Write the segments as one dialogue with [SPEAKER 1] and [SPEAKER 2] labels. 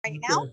[SPEAKER 1] right now.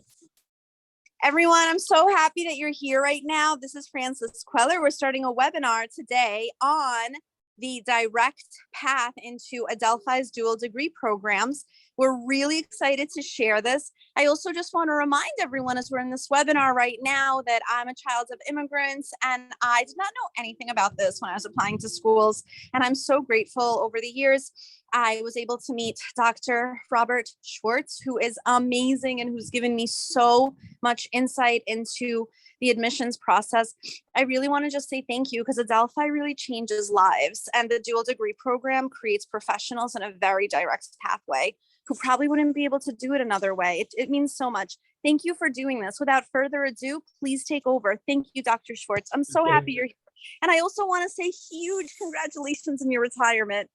[SPEAKER 1] Everyone, I'm so happy that you're here right now. This is Frances Kweller. We're starting a webinar today on the direct path into Adelphi's dual degree programs. We're really excited to share this. I also just want to remind everyone as we're in this webinar right now that I'm a child of immigrants and I did not know anything about this when I was applying to schools. And I'm so grateful over the years. I was able to meet Dr. Robert Schwartz, who is amazing and who's given me so much insight into the admissions process. I really want to just say thank you because Adelphi really changes lives, and the dual degree program creates professionals in a very direct pathway who probably wouldn't be able to do it another way. It means so much. Thank you for doing this. Without further ado, please take over. Thank you, Dr. Schwartz. I'm so happy you're here. And I also want to say huge congratulations on your retirement.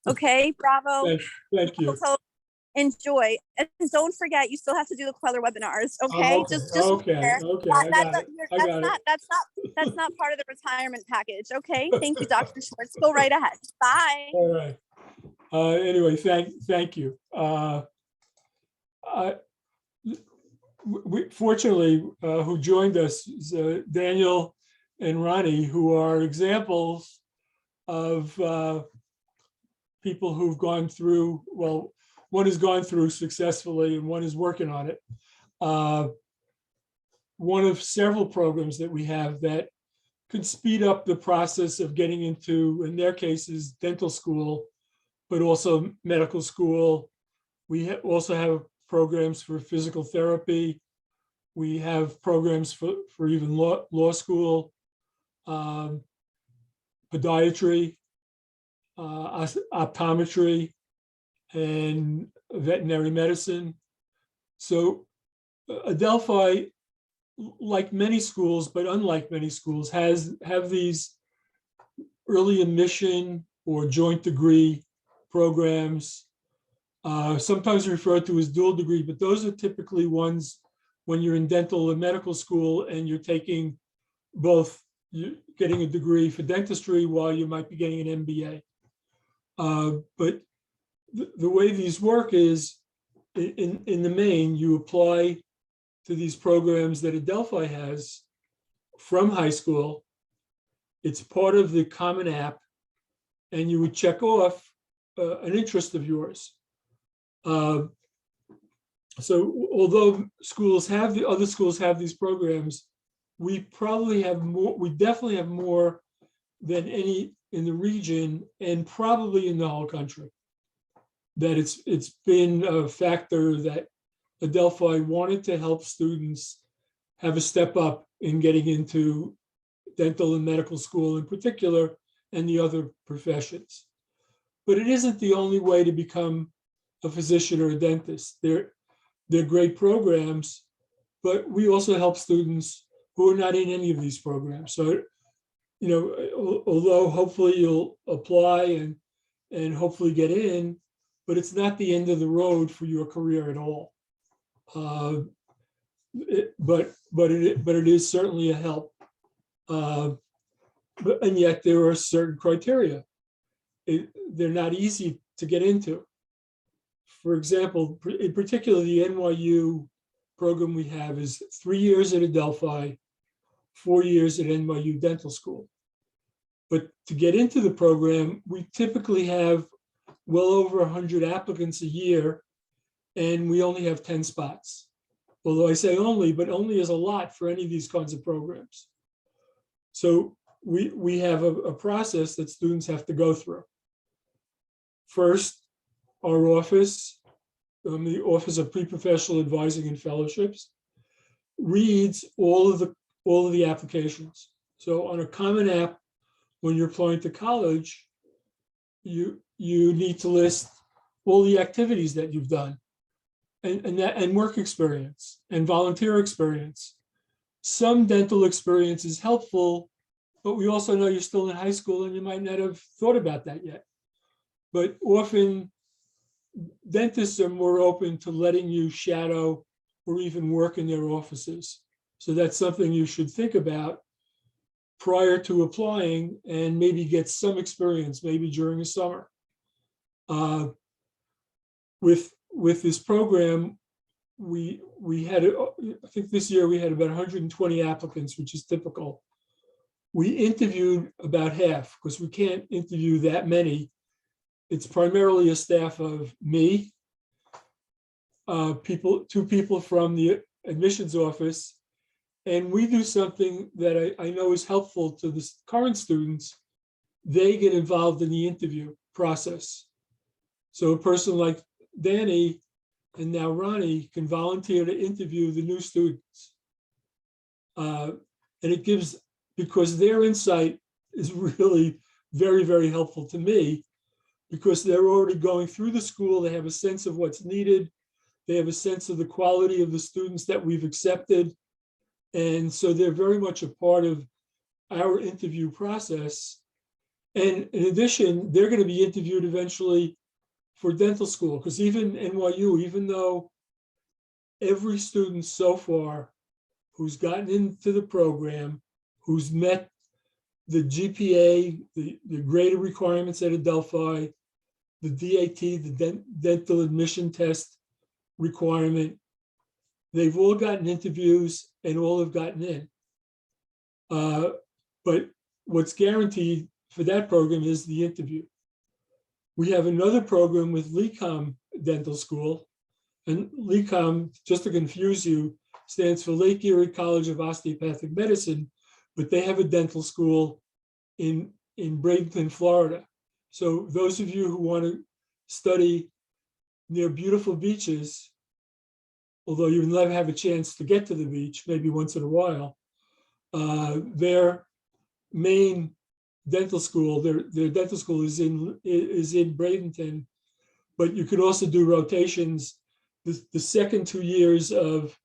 [SPEAKER 1] Okay, bravo.
[SPEAKER 2] Thank you.
[SPEAKER 1] So enjoy, and don't forget, you still have to do the Kweller webinars. Okay,
[SPEAKER 2] okay. Just okay.
[SPEAKER 1] That's not part of the retirement package. Okay, thank you, Dr. Schwartz. Go right ahead. Bye.
[SPEAKER 2] All right. Anyway, thank you. Fortunately, who joined us is Daniel and Ronnie, who are examples of people who've gone through, well, one has gone through successfully and one is working on it. One of several programs that we have that could speed up the process of getting into, in their cases, dental school, but also medical school. We also have programs for physical therapy. We have programs for even law school, podiatry, optometry, and veterinary medicine. So Adelphi, like many schools, but unlike many schools, have these early admission or joint degree programs, sometimes referred to as dual degree, but those are typically ones when you're in dental and medical school and you're taking both, you're getting a degree for dentistry while you might be getting an MBA. But the way these work is, in the main, you apply to these programs that Adelphi has from high school. It's part of the Common App, and you would check off an interest of yours. So although other schools have these programs, we probably have more, we definitely have more than any in the region and probably in the whole country. That it's been a factor that Adelphi wanted to help students have a step up in getting into dental and medical school in particular, and the other professions. But it isn't the only way to become a physician or a dentist. They're great programs, but we also help students who are not in any of these programs. So, you know, although hopefully you'll apply and hopefully get in, but it's not the end of the road for your career at all. But it is certainly a help. And yet there are certain criteria. They're not easy to get into. For example, in particular, the NYU program we have is 3 years at Adelphi, 4 years at NYU Dental School. But to get into the program, we typically have well over 100 applicants a year, and we only have 10 spots. Although I say only, but only is a lot for any of these kinds of programs. So we have a process that students have to go through. First, our office, the Office of Pre-Professional Advising and Fellowships, reads all of the applications. So on a Common App, when you're applying to college, you need to list all the activities that you've done, and work experience and volunteer experience. Some dental experience is helpful, but we also know you're still in high school and you might not have thought about that yet. But often dentists are more open to letting you shadow or even work in their offices. So that's something you should think about prior to applying and maybe get some experience, maybe during the summer. With this program, we had, I think this year we had about 120 applicants, which is typical. We interviewed about half because we can't interview that many. It's primarily a staff of me, two people from the admissions office, and we do something that I know is helpful to the current students. They get involved in the interview process. So a person like Danny and now Ronnie can volunteer to interview the new students. And it gives, because their insight is really very, very helpful to me, because they're already going through the school. They have a sense of what's needed. They have a sense of the quality of the students that we've accepted. And so they're very much a part of our interview process. And in addition, they're going to be interviewed eventually for dental school, because even NYU, even though every student so far who's gotten into the program, who's met the GPA, the graded requirements at Adelphi, the DAT, the dental admission test requirement, they've all gotten interviews and all have gotten in. But what's guaranteed for that program is the interview. We have another program with LECOM Dental School, and LECOM, just to confuse you, stands for Lake Erie College of Osteopathic Medicine, but they have a dental school in Bradenton, Florida. So those of you who want to study near beautiful beaches, although you'll never have a chance to get to the beach, maybe once in a while, their main dental school, their dental school is in Bradenton, but you could also do rotations. The second 2 years of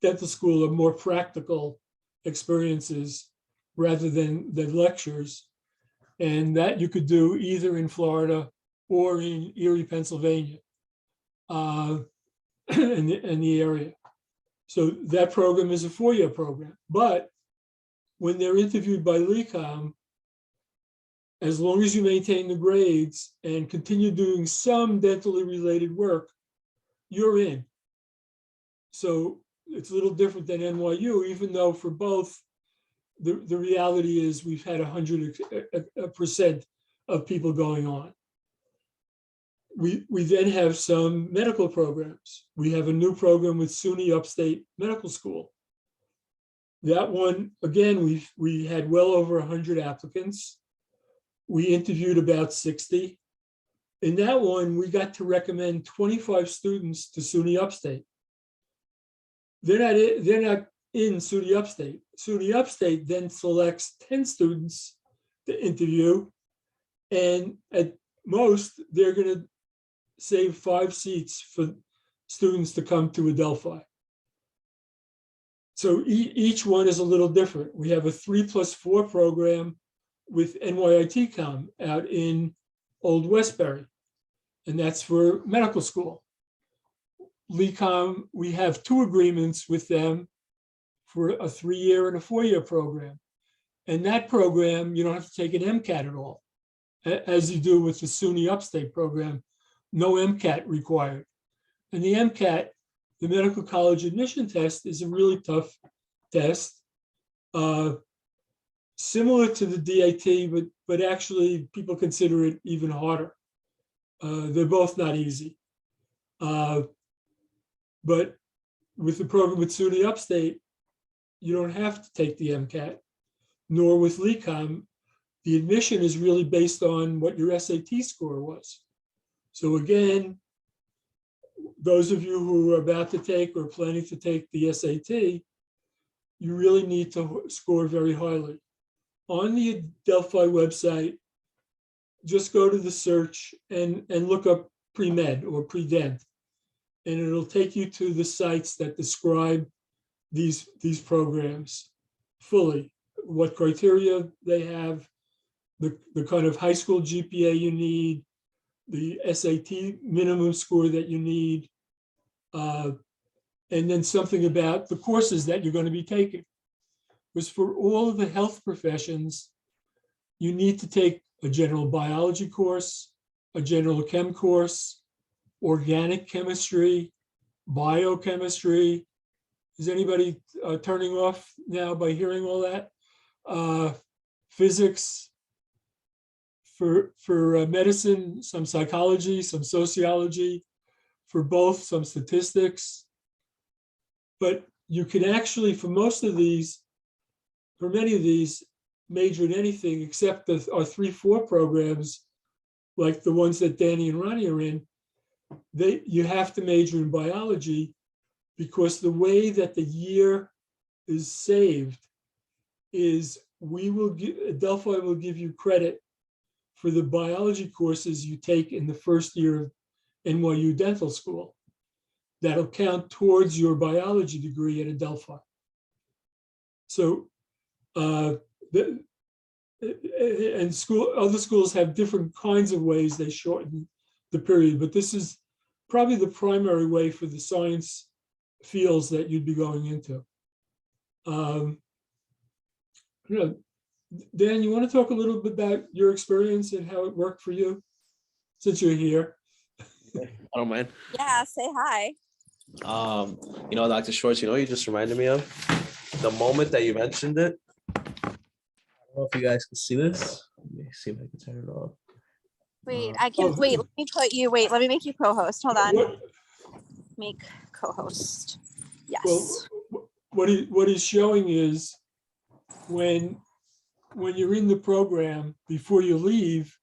[SPEAKER 2] dental school are more practical experiences rather than lectures. And that you could do either in Florida or in Erie, Pennsylvania, in the area. So that program is a 4-year program. But when they're interviewed by LECOM, as long as you maintain the grades and continue doing some dentally related work, you're in. So it's a little different than NYU, even though for both, the reality is we've had 100% of people going on. We then have some medical programs. We have a new program with Suny Upstate Medical School. That one, again, we had well over 100 applicants. We interviewed about 60. In that one, we got to recommend 25 students to Suny Upstate. They're not in Suny Upstate. Suny Upstate then selects 10 students to interview, and at most, they're going to save 5 seats for students to come to Adelphi. So each one is a little different. We have a 3+4 program with NYITCOM out in Old Westbury, and that's for medical school. LECOM, we have 2 agreements with them for a 3-year and a 4-year program. And that program, you don't have to take an MCAT at all, as you do with the Suny Upstate program, no MCAT required. And the MCAT, the medical college admission test, is a really tough test, similar to the DAT, but actually people consider it even harder. They're both not easy. But with the program with Suny Upstate, you don't have to take the MCAT, nor with LECOM. The admission is really based on what your SAT score was. So again, those of you who are about to take or planning to take the SAT, you really need to score very highly. On the Adelphi website, just go to the search and look up pre-med or pre-dent, and it'll take you to the sites that describe these programs fully, what criteria they have, the kind of high school GPA you need, the SAT minimum score that you need, and then something about the courses that you're going to be taking. Because for all of the health professions, you need to take a general biology course, a general chem course, organic chemistry, biochemistry. Is anybody turning off now by hearing all that? Physics, for medicine, some psychology, some sociology, for both, some statistics. But you can actually, for most of these, for many of these, major in anything except our 3-4 programs, like the ones that Danny and Ronnie are in. You have to major in biology, because the way that the year is saved is Adelphi will give you credit for the biology courses you take in the first year of NYU dental school. That'll count towards your biology degree at Adelphi. So, and other schools have different kinds of ways they shorten the period, but this is probably the primary way for the science fields that you'd be going into. Dan, you want to talk a little bit about your experience and how it worked for you, since you're here?
[SPEAKER 3] I don't mind.
[SPEAKER 1] Yeah, say hi.
[SPEAKER 3] Dr. Schwartz, you just reminded me of the moment that you mentioned it. I don't know if you guys can see this. Let me see if I can turn it off.
[SPEAKER 1] Wait, I can wait. Let me make you co-host. Hold on. Make co-host. Yes.
[SPEAKER 2] Well, what he's showing is when you're in the program, before you leave,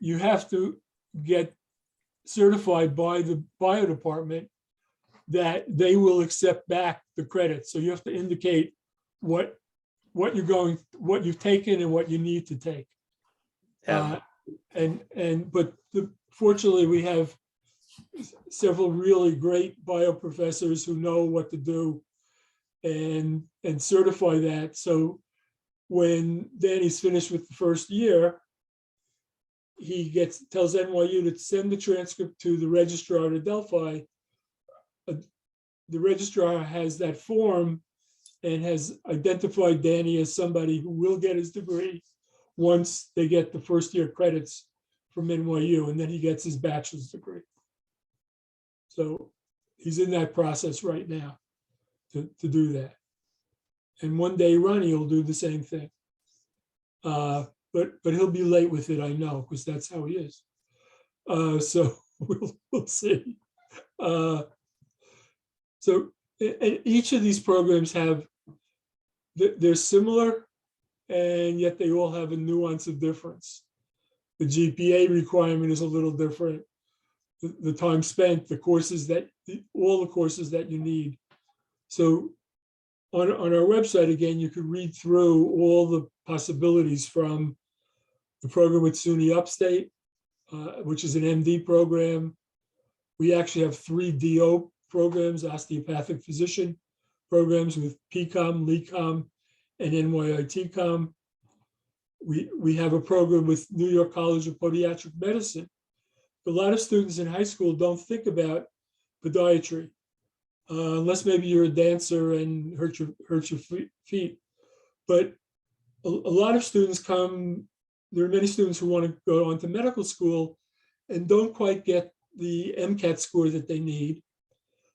[SPEAKER 2] you have to get certified by the bio department that they will accept back the credit. So you have to indicate what you've taken and what you need to take.
[SPEAKER 3] Yeah.
[SPEAKER 2] But fortunately, we have several really great bio professors who know what to do and certify that. So when Danny's finished with the first year, he tells NYU to send the transcript to the registrar at Adelphi. The registrar has that form and has identified Danny as somebody who will get his degree once they get the first year credits from NYU, and then he gets his bachelor's degree. So he's in that process right now to do that. And one day Ronnie will do the same thing. But he'll be late with it, I know, because that's how he is. So we'll see. So each of these programs they're similar, and yet they all have a nuance of difference. The GPA requirement is a little different. The time spent, all the courses that you need. So on our website, again, you could read through all the possibilities from the program with Suny Upstate, which is an MD program. We actually have 3 DO programs, osteopathic physician programs, with PCOM, LECOM, and NYITCOM. We have a program with New York College of Podiatric Medicine. A lot of students in high school don't think about podiatry, unless maybe you're a dancer and hurt your feet. But a lot of students there are many students who want to go on to medical school and don't quite get the MCAT score that they need.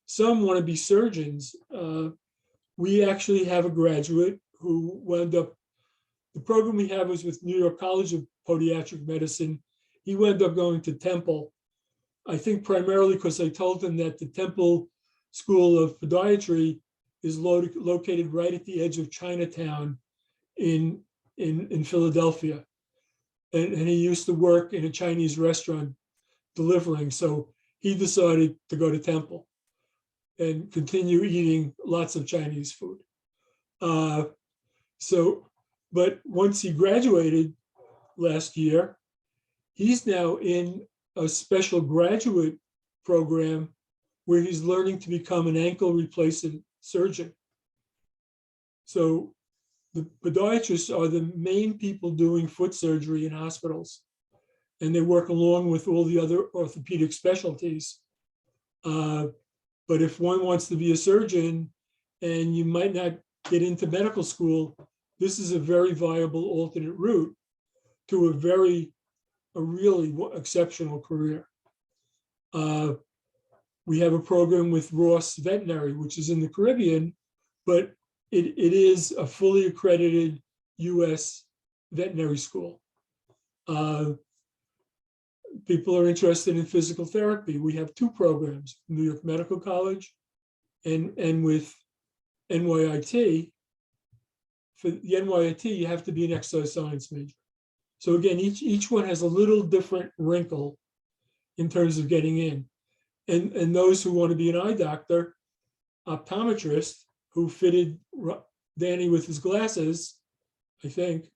[SPEAKER 2] Some want to be surgeons. We actually have a graduate who wound up, the program we have was with New York College of Podiatric Medicine. He wound up going to Temple, I think primarily because I told him that the Temple School of Podiatry is located right at the edge of Chinatown in Philadelphia. And he used to work in a Chinese restaurant delivering. So he decided to go to Temple and continue eating lots of Chinese food. But once he graduated last year, he's now in a special graduate program where he's learning to become an ankle replacement surgeon. So the podiatrists are the main people doing foot surgery in hospitals, and they work along with all the other orthopedic specialties. But if one wants to be a surgeon and you might not get into medical school, this is a very viable alternate route to a really exceptional career. We have a program with Ross Veterinary, which is in the Caribbean, but it is a fully accredited U.S. veterinary school. People are interested in physical therapy. We have two programs, New York Medical College and with NYIT. For the NYIT, you have to be an exercise science major. So again, each one has a little different wrinkle in terms of getting in. And those who want to be an eye doctor, optometrist, who fitted Danny with his glasses, I think,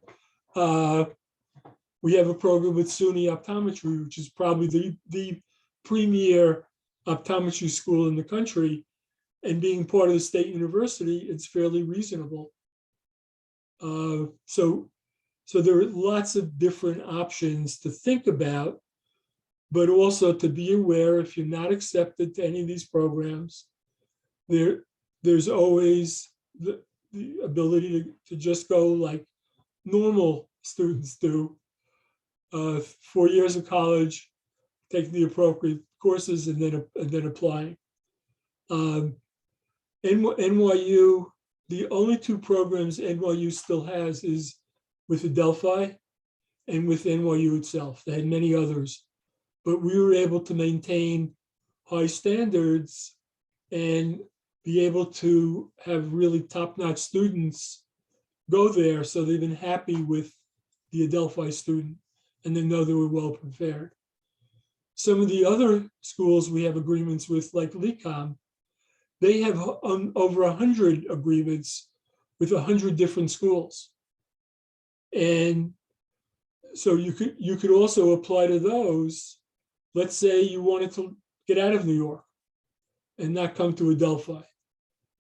[SPEAKER 2] we have a program with Suny Optometry, which is probably the premier optometry school in the country. And being part of the state university, it's fairly reasonable. So there are lots of different options to think about, but also to be aware if you're not accepted to any of these programs, there's always the ability to just go like normal students do. 4 years of college, take the appropriate courses, and then applying. NYU, the only two programs NYU still has is with Adelphi and with NYU itself. They had many others, but we were able to maintain high standards and be able to have really top-notch students go there. So they've been happy with the Adelphi student, and they know they were well prepared. Some of the other schools we have agreements with, like LECOM, they have over 100 agreements with 100 different schools. And so you could also apply to those. Let's say you wanted to get out of New York and not come to Adelphi,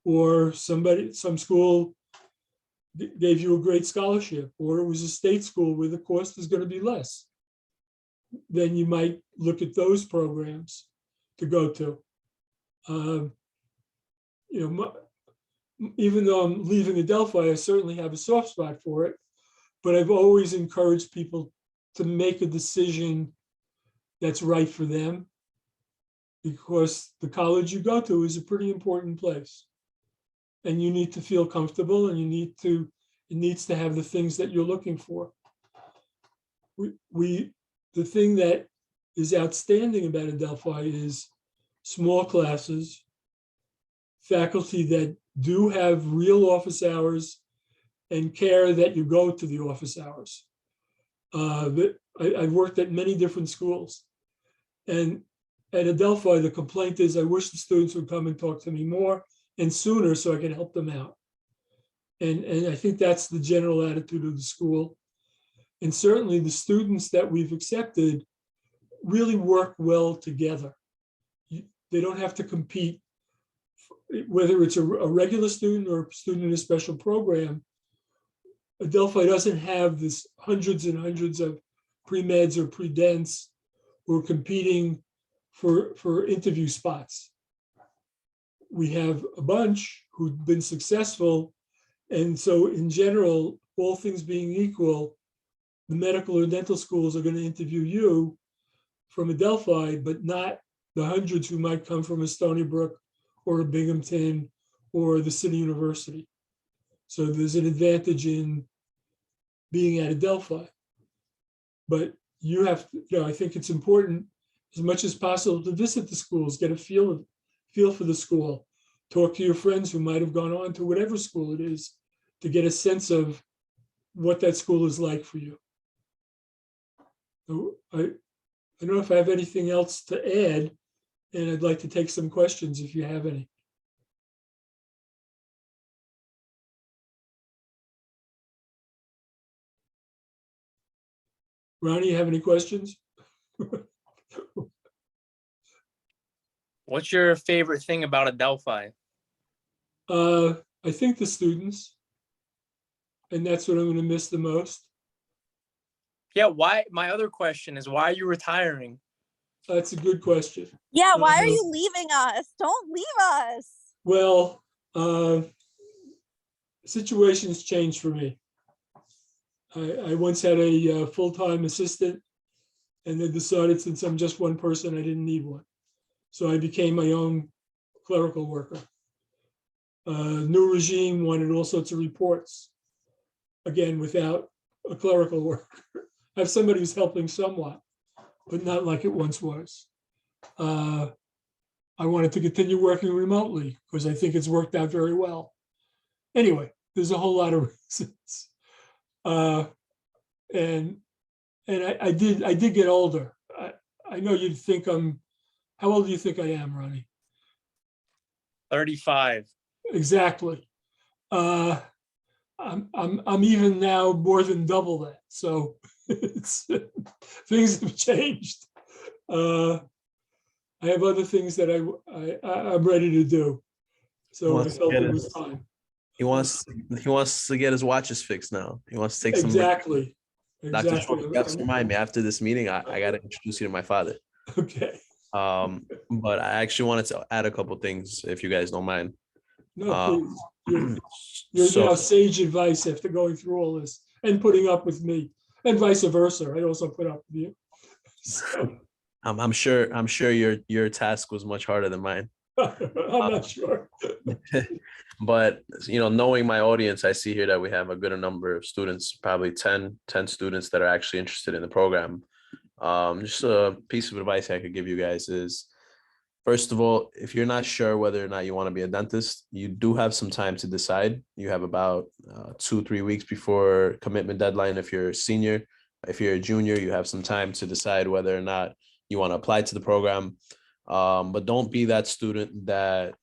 [SPEAKER 2] or some school gave you a great scholarship, or it was a state school where the cost is going to be less. Then you might look at those programs to go to. Even though I'm leaving Adelphi, I certainly have a soft spot for it, but I've always encouraged people to make a decision that's right for them, because the college you go to is a pretty important place. And you need to feel comfortable, and it needs to have the things that you're looking for. The thing that is outstanding about Adelphi is small classes, faculty that do have real office hours and care that you go to the office hours. I've worked at many different schools, and at Adelphi, the complaint is, I wish the students would come and talk to me more and sooner so I can help them out. And I think that's the general attitude of the school. And certainly the students that we've accepted really work well together. They don't have to compete, whether it's a regular student or a student in a special program. Adelphi doesn't have this hundreds and hundreds of pre-meds or pre-dents who are competing for interview spots. We have a bunch who've been successful. And so in general, all things being equal, the medical or dental schools are going to interview you from Adelphi, but not the hundreds who might come from a Stony Brook or a Binghamton or the City University. So there's an advantage in being at Adelphi. But you have to, I think it's important as much as possible to visit the schools, get a feel for the school, talk to your friends who might have gone on to whatever school it is, to get a sense of what that school is like for you. So I don't know if I have anything else to add, and I'd like to take some questions if you have any. Ronnie, you have any questions?
[SPEAKER 4] What's your favorite thing about Adelphi?
[SPEAKER 2] I think the students, and that's what I'm going to miss the most.
[SPEAKER 4] Yeah, why? My other question is, why are you retiring?
[SPEAKER 2] That's a good question.
[SPEAKER 1] Yeah, why are you leaving us? Don't leave us.
[SPEAKER 2] Well, situations change for me. I once had a full-time assistant, and they decided since I'm just one person, I didn't need one. So I became my own clerical worker. New regime wanted all sorts of reports, again, without a clerical worker. I have somebody who's helping somewhat, but not like it once was. I wanted to continue working remotely because I think it's worked out very well. Anyway, there's a whole lot of reasons. And I did get older. I know you'd think how old do you think I am, Ronnie?
[SPEAKER 4] 35.
[SPEAKER 2] Exactly. I'm even now more than double that. So things have changed. I have other things that I'm ready to do. So I felt it was time.
[SPEAKER 3] He wants to get his watches fixed now. He wants to take some.
[SPEAKER 2] Exactly.
[SPEAKER 3] Dr. Short, you have to remind me after this meeting. I got to introduce you to my father.
[SPEAKER 2] Okay.
[SPEAKER 3] But I actually wanted to add a couple things, if you guys don't mind.
[SPEAKER 2] No, please. You're now sage advice after going through all this and putting up with me, and vice versa. I also put up with you. So.
[SPEAKER 3] I'm sure your task was much harder than mine.
[SPEAKER 2] I'm not sure.
[SPEAKER 3] But knowing my audience, I see here that we have a good number of students, probably 10 students that are actually interested in the program. Just a piece of advice I could give you guys is, first of all, if you're not sure whether or not you want to be a dentist, you do have some time to decide. You have about 2-3 weeks before commitment deadline. If you're a senior, if you're a junior, you have some time to decide whether or not you want to apply to the program. But don't be that student that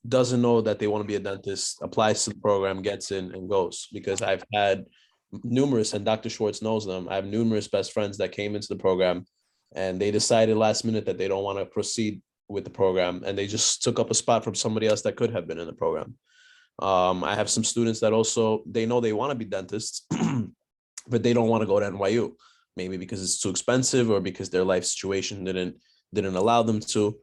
[SPEAKER 3] doesn't know that they want to be a dentist, applies to the program, gets in and goes. Because I've had numerous, and Dr. Schwartz knows them, I have numerous best friends that came into the program and they decided last minute that they don't want to proceed with the program, and they just took up a spot from somebody else that could have been in the program. I have some students that also, they know they want to be dentists, but they don't want to go to NYU, maybe because it's too expensive or because their life situation didn't allow them to.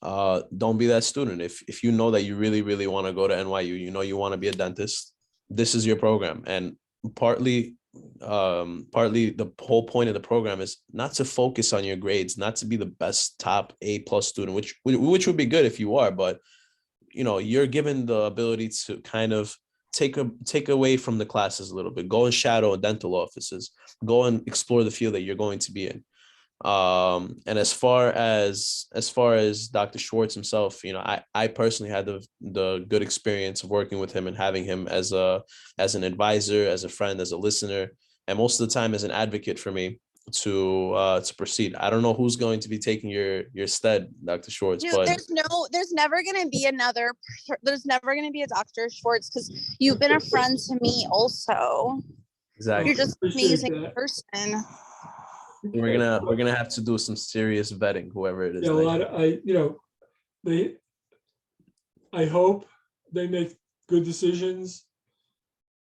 [SPEAKER 3] Don't be that student. If you know that you really want to go to NYU, you want to be a dentist, this is your program. And partly the whole point of the program is not to focus on your grades, not to be the best top A+ student, which would be good if you are, but you're given the ability to kind of take away from the classes a little bit, go and shadow dental offices, go and explore the field that you're going to be in. And as far as Dr. Schwartz himself, I personally had the good experience of working with him and having him as an advisor, as a friend, as a listener, and most of the time as an advocate for me to proceed. I don't know who's going to be taking your stead, Dr. Schwartz,
[SPEAKER 1] Dude,
[SPEAKER 3] but
[SPEAKER 1] there's never going to be there's never going to be a Dr. Schwartz, because you've been a friend to me also.
[SPEAKER 3] exactly,
[SPEAKER 1] You're just an amazing person.
[SPEAKER 3] we're gonna have to do some serious vetting, whoever it is.
[SPEAKER 2] Yeah, I hope they make good decisions.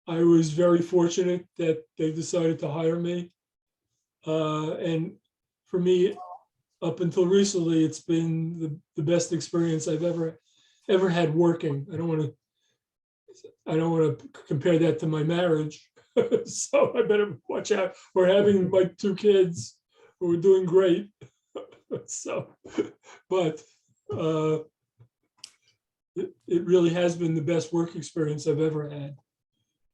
[SPEAKER 2] I was very fortunate that they decided to hire me. And for me, up until recently, it's been the best experience I've ever had working. I don't want to compare that to my marriage. So I better watch out. We're having my 2 kids who are doing great. So, but it really has been the best work experience I've ever had.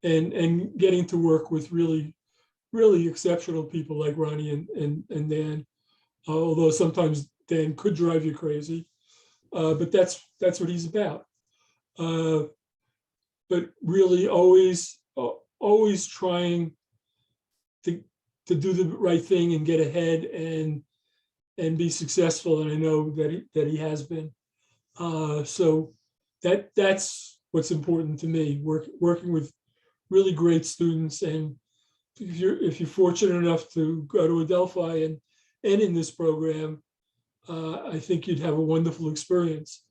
[SPEAKER 2] And getting to work with really exceptional people like Ronnie and Dan, although sometimes Dan could drive you crazy, but that's what he's about. But really always trying to do the right thing and get ahead and be successful. And I know that he has been. So that's what's important to me, working with really great students. And if you're fortunate enough to go to Adelphi and in this program, I think you'd have a wonderful experience.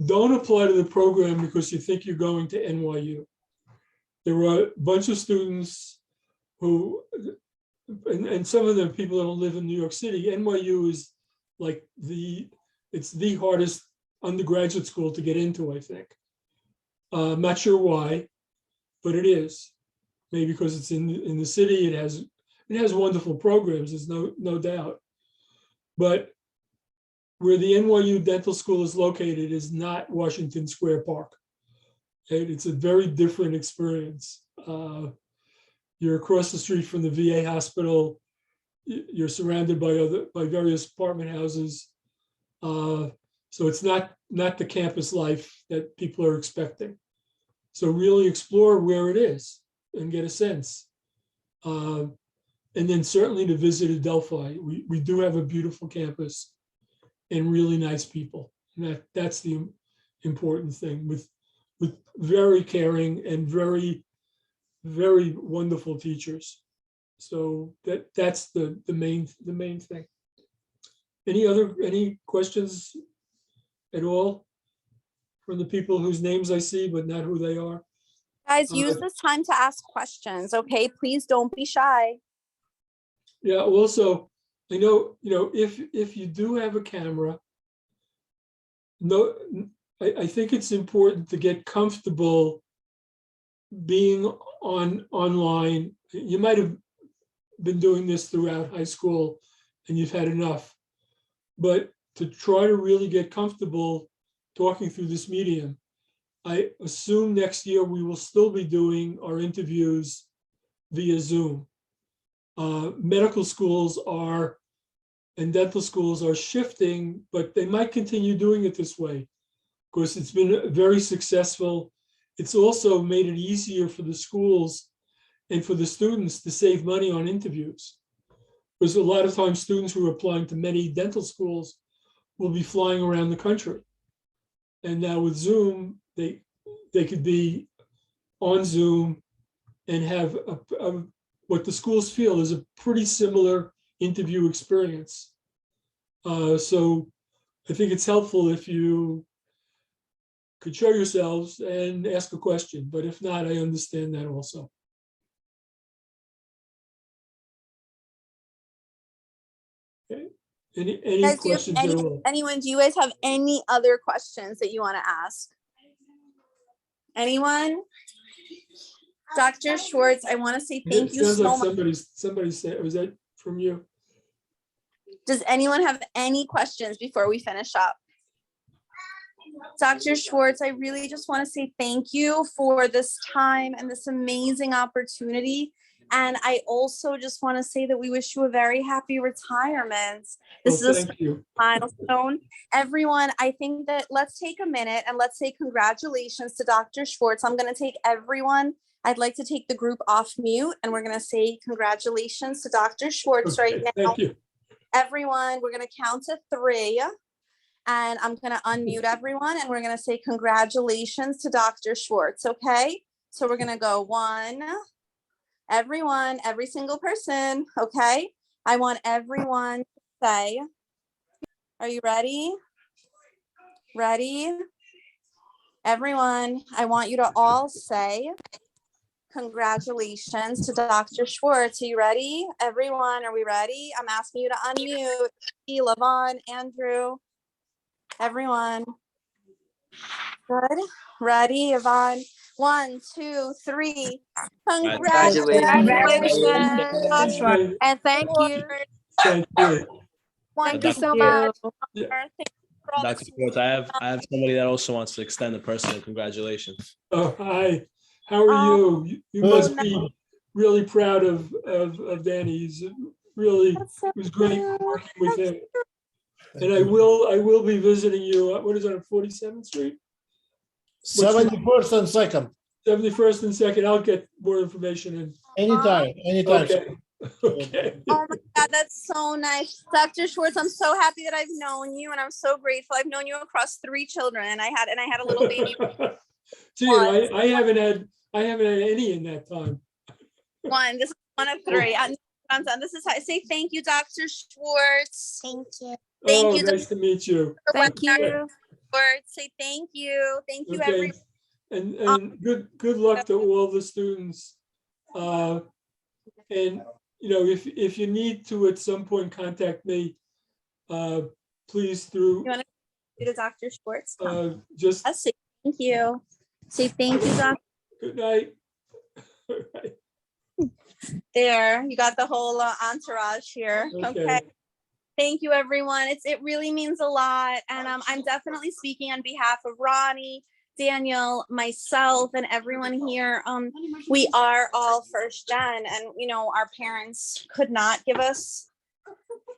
[SPEAKER 2] Don't apply to the program because you think you're going to NYU. There were a bunch of students who, and some of them people that don't live in New York City. NYU is like it's the hardest undergraduate school to get into, I think. I'm not sure why, but it is. Maybe because it's in the city. It has wonderful programs. There's no doubt. But where the NYU Dental School is located is not Washington Square Park. And it's a very different experience. You're across the street from the VA hospital. You're surrounded by various apartment houses. So it's not the campus life that people are expecting. So really explore where it is and get a sense. And then certainly to visit Adelphi. We do have a beautiful campus and really nice people. And that's the important thing, with very caring and very, very wonderful teachers. So that's the main thing. Any questions at all from the people whose names I see, but not who they are?
[SPEAKER 1] Guys, use this time to ask questions, okay? Please don't be shy.
[SPEAKER 2] Yeah, also, I know, if you do have a camera, I think it's important to get comfortable being online. You might have been doing this throughout high school and you've had enough, but to try to really get comfortable talking through this medium. I assume next year we will still be doing our interviews via Zoom. Medical schools and dental schools are shifting, but they might continue doing it this way. Of course, it's been very successful. It's also made it easier for the schools and for the students to save money on interviews. Because a lot of times students who are applying to many dental schools will be flying around the country. And now with Zoom, they could be on Zoom and have what the schools feel is a pretty similar interview experience. So I think it's helpful if you could show yourselves and ask a question, but if not, I understand that also. Okay. Any
[SPEAKER 1] Guys,
[SPEAKER 2] questions at all?
[SPEAKER 1] do you guys have any other questions that you want to ask? Anyone? Dr. Schwartz, I want to say thank you
[SPEAKER 2] Sounds
[SPEAKER 1] so
[SPEAKER 2] like
[SPEAKER 1] much.
[SPEAKER 2] somebody said, was that from you?
[SPEAKER 1] Does anyone have any questions before we finish up? Dr. Schwartz, I really just want to say thank you for this time and this amazing opportunity. And I also just want to say that we wish you a very happy retirement. This is
[SPEAKER 2] Thank you.
[SPEAKER 1] a milestone. Everyone, I think that let's take a minute and let's say congratulations to Dr. Schwartz. I'm going to take everyone. I'd like to take the group off mute and we're going to say congratulations to Dr. Schwartz right now.
[SPEAKER 2] Thank you.
[SPEAKER 1] Everyone, we're going to count to 3 and I'm going to unmute everyone and we're going to say congratulations to Dr. Schwartz. Okay. So we're going to go 1, everyone, every single person. Okay. I want everyone to say, are you ready? Ready? Everyone, I want you to all say congratulations to Dr. Schwartz. Are you ready? Everyone, are we ready? I'm asking you to unmute. Lavon, Andrew, everyone. Good. Ready, Yvonne? 1, 2, 3. Congratulations.
[SPEAKER 5] And thank you.
[SPEAKER 2] Thank you.
[SPEAKER 5] Thank you so much.
[SPEAKER 3] Dr. Schwartz, I have somebody that also wants to extend a personal congratulations.
[SPEAKER 2] Oh, hi. How are you? You must be really proud of Danny. He's really, it was great working with him. And I will be visiting you. What is it, on 47th Street?
[SPEAKER 6] 71st and 2nd.
[SPEAKER 2] 71st and 2nd. I'll get more information in.
[SPEAKER 6] Anytime.
[SPEAKER 2] Okay. Okay.
[SPEAKER 1] Oh my God, that's so nice. Dr. Schwartz, I'm so happy that I've known you and I'm so grateful. I've known you across 3 children and I had a little baby.
[SPEAKER 2] Gee, I haven't had any in that time.
[SPEAKER 1] 1. This is 1 of 3. I'm done. This is how I say thank you, Dr. Schwartz.
[SPEAKER 5] Thank you.
[SPEAKER 1] Thank you.
[SPEAKER 2] Nice to meet you.
[SPEAKER 5] Thank you.
[SPEAKER 1] Schwartz. Say thank you. Thank you,
[SPEAKER 2] Okay.
[SPEAKER 1] everyone.
[SPEAKER 2] And good luck to all the students. And if you need to at some point contact me, please through
[SPEAKER 1] You want to do to Dr. Schwartz?
[SPEAKER 2] just
[SPEAKER 1] I'll say thank you. Say thank you, Dr.
[SPEAKER 2] good night. All right.
[SPEAKER 1] There, you got the whole entourage here. Okay. Thank you, everyone. It really means a lot. And I'm definitely speaking on behalf of Ronnie, Daniel, myself, and everyone here. We are all first gen, and our parents could not give us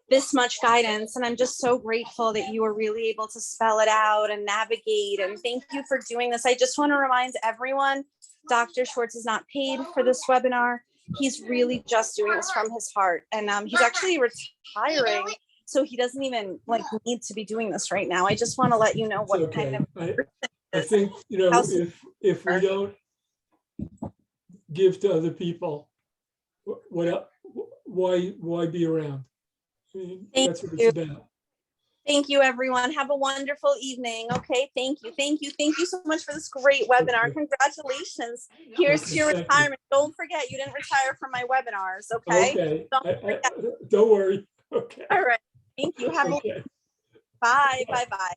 [SPEAKER 1] this much guidance. And I'm just so grateful that you were really able to spell it out and navigate. And thank you for doing this. I just want to remind everyone, Dr. Schwartz is not paid for this webinar. He's really just doing this from his heart. And he's actually retiring, so he doesn't even need to be doing this right now. I just want to let you know what kind of.
[SPEAKER 2] I think, if we don't give to other people, why be around? I mean, that's what it's about.
[SPEAKER 1] Thank you, everyone. Have a wonderful evening. Okay, thank you. Thank you so much for this great webinar. Congratulations. Here's to your retirement. Don't forget, you didn't retire from my webinars, okay?
[SPEAKER 2] Don't worry. Okay.
[SPEAKER 1] All right. Thank you. Have a bye. Bye.